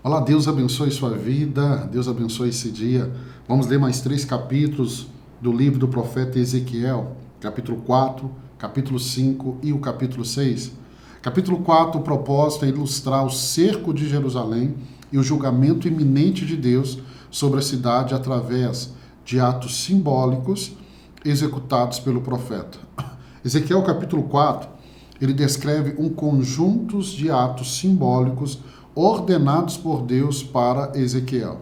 Olá, Deus abençoe sua vida, Deus abençoe esse dia. Vamos ler mais 3 capítulos do livro do profeta Ezequiel, capítulo 4, capítulo 5 e o capítulo 6. Capítulo 4, o propósito é ilustrar o cerco de Jerusalém e o julgamento iminente de Deus sobre a cidade através de atos simbólicos executados pelo profeta. Ezequiel capítulo 4, ele descreve um conjunto de atos simbólicos ordenados por Deus para Ezequiel,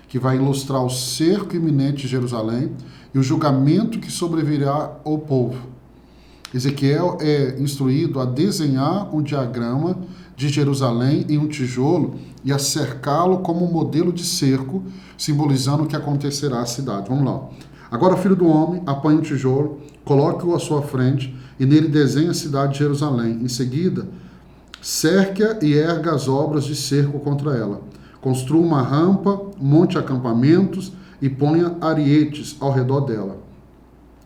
que vai ilustrar o cerco iminente de Jerusalém e o julgamento que sobrevirá ao povo. Ezequiel é instruído a desenhar um diagrama de Jerusalém em um tijolo e a cercá-lo como um modelo de cerco, simbolizando o que acontecerá à cidade. Vamos lá. Agora, filho do homem, apanhe um tijolo, coloque-o à sua frente e nele desenhe a cidade de Jerusalém. Em seguida, cerque-a e erga as obras de cerco contra ela. Construa uma rampa, monte acampamentos e ponha arietes ao redor dela.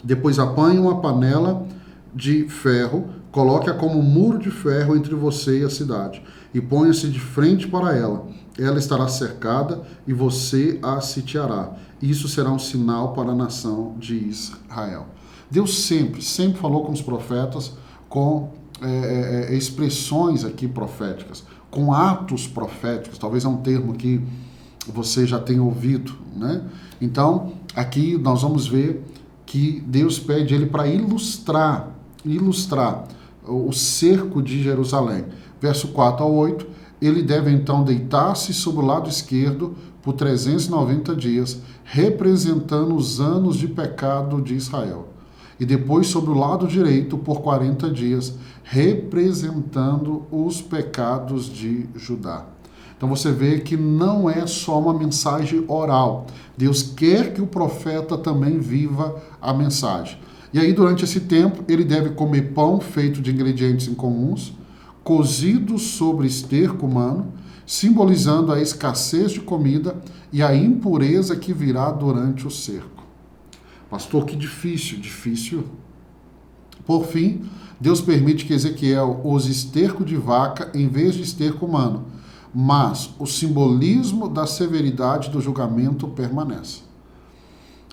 Depois apanhe uma panela de ferro, coloque-a como um muro de ferro entre você e a cidade, e ponha-se de frente para ela. Ela estará cercada e você a sitiará. Isso será um sinal para a nação de Israel. Deus sempre falou com os profetas com expressões aqui proféticas, com atos proféticos. Talvez é um termo que você já tenha ouvido, né? Então, aqui nós vamos ver que Deus pede ele para ilustrar o cerco de Jerusalém. Verso 4 ao 8, ele deve então deitar-se sobre o lado esquerdo por 390 dias, representando os anos de pecado de Israel. E depois sobre o lado direito por 40 dias, representando os pecados de Judá. Então você vê que não é só uma mensagem oral. Deus quer que o profeta também viva a mensagem. E aí, durante esse tempo, ele deve comer pão feito de ingredientes incomuns, cozido sobre esterco humano, simbolizando a escassez de comida e a impureza que virá durante o cerco. Pastor, que difícil. Por fim, Deus permite que Ezequiel use esterco de vaca em vez de esterco humano, mas o simbolismo da severidade do julgamento permanece.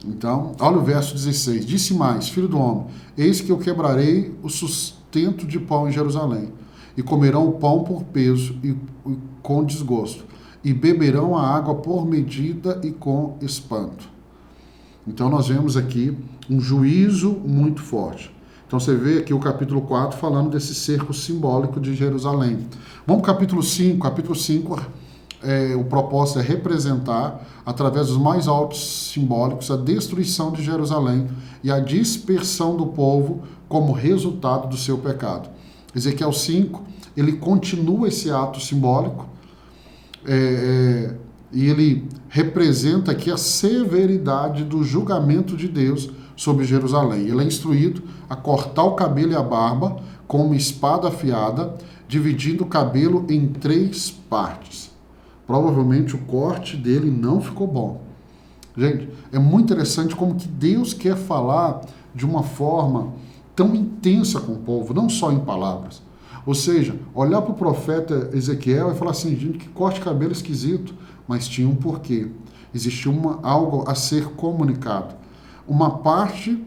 Então, olha o verso 16. Disse mais, filho do homem, eis que eu quebrarei o sustento de pão em Jerusalém, e comerão o pão por peso e com desgosto, e beberão a água por medida e com espanto. Então nós vemos aqui um juízo muito forte. Então você vê aqui o capítulo 4 falando desse cerco simbólico de Jerusalém. Vamos para o capítulo 5. Capítulo 5, o propósito é representar, através dos mais altos simbólicos, a destruição de Jerusalém e a dispersão do povo como resultado do seu pecado. Ezequiel 5, ele continua esse ato simbólico, e ele representa aqui a severidade do julgamento de Deus sobre Jerusalém. Ele é instruído a cortar o cabelo e a barba com uma espada afiada, dividindo o cabelo em 3 partes. Provavelmente o corte dele não ficou bom. Gente, é muito interessante como que Deus quer falar de uma forma tão intensa com o povo, não só em palavras. Ou seja, olhar para o profeta Ezequiel e falar assim, gente, que corte de cabelo esquisito, mas tinha um porquê. Existia algo a ser comunicado. Uma parte,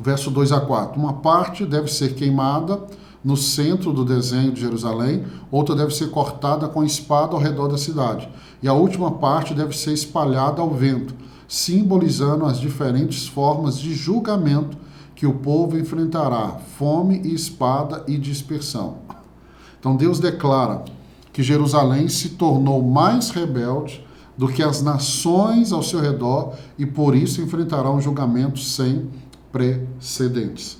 verso 2 a 4, uma parte deve ser queimada no centro do desenho de Jerusalém, outra deve ser cortada com espada ao redor da cidade, e a última parte deve ser espalhada ao vento, simbolizando as diferentes formas de julgamento que o povo enfrentará, fome e espada e dispersão. Então Deus declara que Jerusalém se tornou mais rebelde do que as nações ao seu redor e por isso enfrentará um julgamento sem precedentes.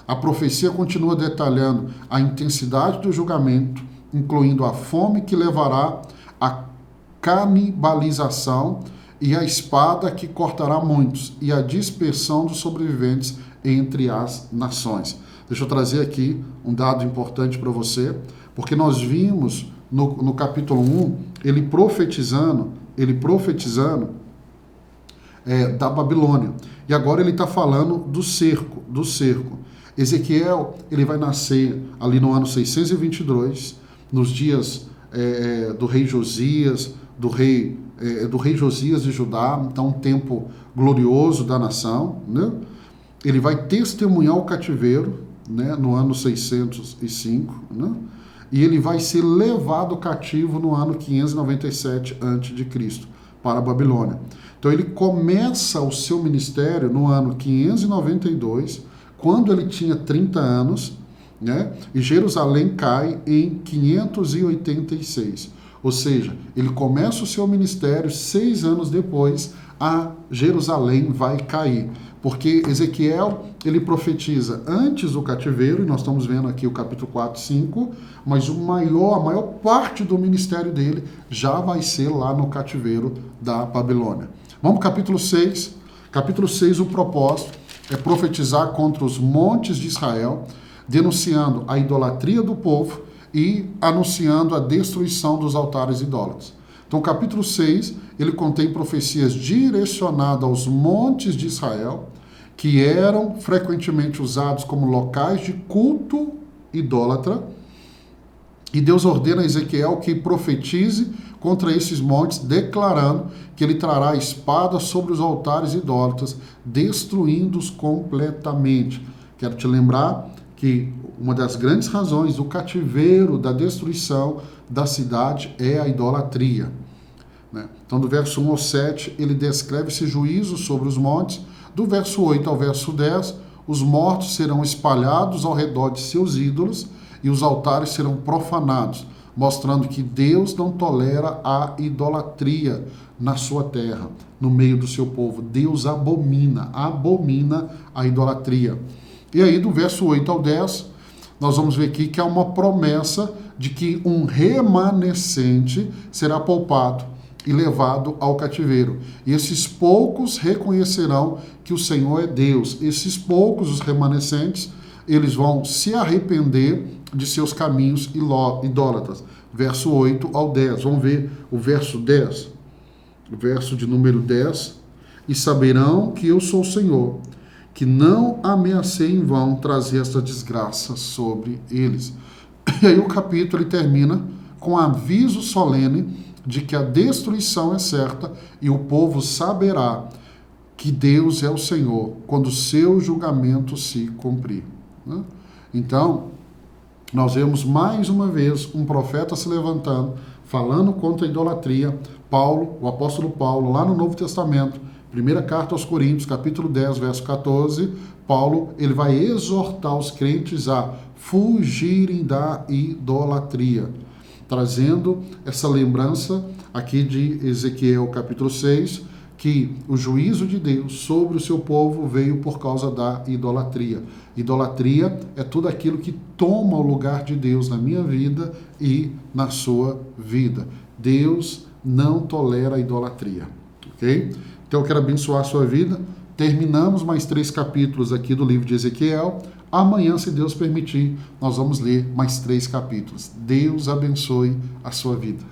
A profecia continua detalhando a intensidade do julgamento, incluindo a fome que levará à canibalização e a espada que cortará muitos, e a dispersão dos sobreviventes entre as nações. Deixa eu trazer aqui um dado importante para você, porque nós vimos no capítulo 1, ele profetizando da Babilônia. E agora ele está falando do cerco. Ezequiel, ele vai nascer ali no ano 622, nos dias do rei Josias, do rei Josias de Judá, então um tempo glorioso da nação, né? Ele vai testemunhar o cativeiro, né, no ano 605, né? E ele vai ser levado cativo no ano 597 a.C. para a Babilônia. Então ele começa o seu ministério no ano 592, quando ele tinha 30 anos, né? E Jerusalém cai em 586. Ou seja, ele começa o seu ministério 6 anos depois, a Jerusalém vai cair. Porque Ezequiel, ele profetiza antes do cativeiro, e nós estamos vendo aqui o capítulo 4, 5, mas a maior parte do ministério dele já vai ser lá no cativeiro da Babilônia. Vamos para o capítulo 6. Capítulo 6, o propósito é profetizar contra os montes de Israel, denunciando a idolatria do povo e anunciando a destruição dos altares idólatras. Então, o capítulo 6, ele contém profecias direcionadas aos montes de Israel, que eram frequentemente usados como locais de culto idólatra, e Deus ordena a Ezequiel que profetize contra esses montes, declarando que ele trará a espada sobre os altares idólatras, destruindo-os completamente. Quero te lembrar que uma das grandes razões do cativeiro, da destruição da cidade é a idolatria, né? Então, do verso 1 ao 7, ele descreve esse juízo sobre os montes. Do verso 8 ao verso 10, os mortos serão espalhados ao redor de seus ídolos e os altares serão profanados, mostrando que Deus não tolera a idolatria na sua terra, no meio do seu povo. Deus abomina a idolatria. E aí, do verso 8 ao 10, nós vamos ver aqui que há uma promessa de que um remanescente será poupado e levado ao cativeiro. E esses poucos reconhecerão que o Senhor é Deus. Esses poucos, os remanescentes, eles vão se arrepender de seus caminhos idólatras. Verso 8 ao 10. Vamos ver o verso 10. O verso de número 10. E saberão que eu sou o Senhor, que não ameacei em vão trazer esta desgraça sobre eles. E aí o capítulo ele termina com aviso solene de que a destruição é certa e o povo saberá que Deus é o Senhor quando o seu julgamento se cumprir, né? Então, nós vemos mais uma vez um profeta se levantando, falando contra a idolatria. Paulo, o apóstolo Paulo, lá no Novo Testamento, primeira carta aos Coríntios, capítulo 10, verso 14, Paulo ele vai exortar os crentes a fugirem da idolatria, trazendo essa lembrança aqui de Ezequiel capítulo 6, que o juízo de Deus sobre o seu povo veio por causa da idolatria. Idolatria é tudo aquilo que toma o lugar de Deus na minha vida e na sua vida. Deus não tolera a idolatria, ok? Então eu quero abençoar a sua vida. Terminamos mais 3 capítulos aqui do livro de Ezequiel. Amanhã, se Deus permitir, nós vamos ler mais 3 capítulos. Deus abençoe a sua vida.